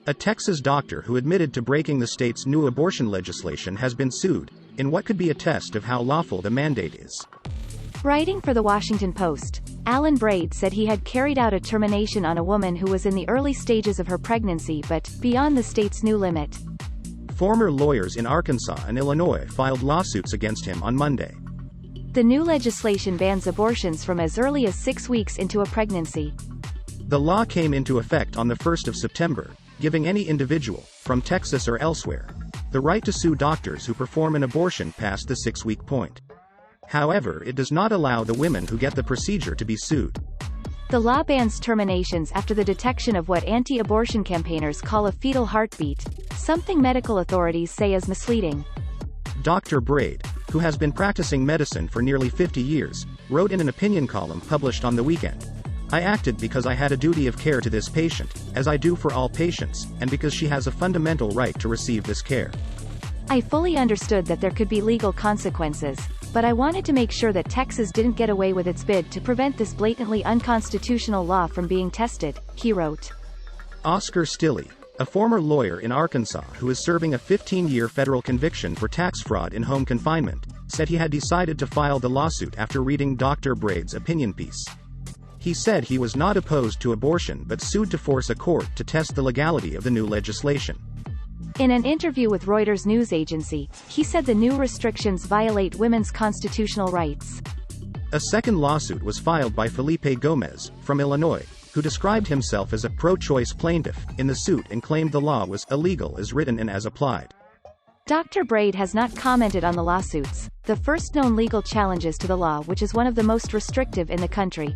A Texas doctor who admitted to breaking the state's new abortion legislation has been sued, in what could be a test of how lawful the mandate is. Writing for The Washington Post, Alan Braid said he had carried out a termination on a woman who was in the early stages of her pregnancy but beyond the state's new limit. Former lawyers in Arkansas and Illinois filed lawsuits against him on Monday. The new legislation bans abortions from as early as 6 weeks into a pregnancy. The law came into effect on the 1st of September, giving any individual, from Texas or elsewhere, the right to sue doctors who perform an abortion past the 6-week point. However, it does not allow the women who get the procedure to be sued. The law bans terminations after the detection of what anti-abortion campaigners call a fetal heartbeat, something medical authorities say is misleading. Dr. Braid, who has been practicing medicine for nearly 50 years, wrote in an opinion column published on the weekend, "I acted because I had a duty of care to this patient, as I do for all patients, and because she has a fundamental right to receive this care. I fully understood that there could be legal consequences, but I wanted to make sure that Texas didn't get away with its bid to prevent this blatantly unconstitutional law from being tested," he wrote. Oscar Stilley, a former lawyer in Arkansas who is serving a 15-year federal conviction for tax fraud in home confinement, said he had decided to file the lawsuit after reading Dr. Braid's opinion piece. He said he was not opposed to abortion but sued to force a court to test the legality of the new legislation. In an interview with Reuters news agency, he said the new restrictions violate women's constitutional rights. A second lawsuit was filed by Felipe Gomez, from Illinois, who described himself as a pro-choice plaintiff in the suit and claimed the law was illegal as written and as applied. Dr. Braid has not commented on the lawsuits, the first known legal challenges to the law, which is one of the most restrictive in the country.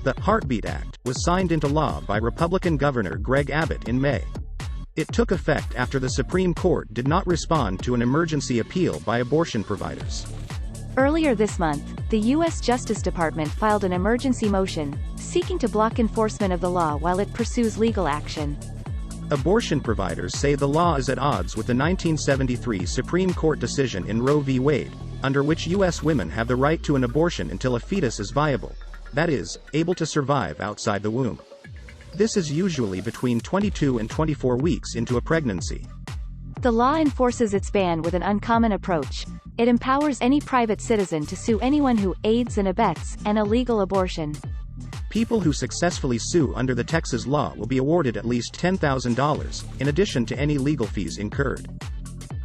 The Heartbeat Act was signed into law by Republican Governor Greg Abbott in May. It took effect after the Supreme Court did not respond to an emergency appeal by abortion providers. Earlier this month, the U.S. Justice Department filed an emergency motion, seeking to block enforcement of the law while it pursues legal action. Abortion providers say the law is at odds with the 1973 Supreme Court decision in Roe v. Wade, under which U.S. women have the right to an abortion until a fetus is viable, that is, able to survive outside the womb. This is usually between 22 and 24 weeks into a pregnancy. The law enforces its ban with an uncommon approach. It empowers any private citizen to sue anyone who aids and abets an illegal abortion. People who successfully sue under the Texas law will be awarded at least $10,000, in addition to any legal fees incurred.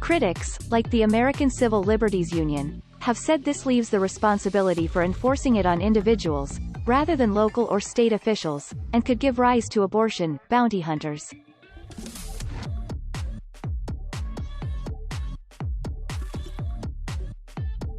Critics, like the American Civil Liberties Union, have said this leaves the responsibility for enforcing it on individuals, rather than local or state officials, and could give rise to abortion bounty hunters.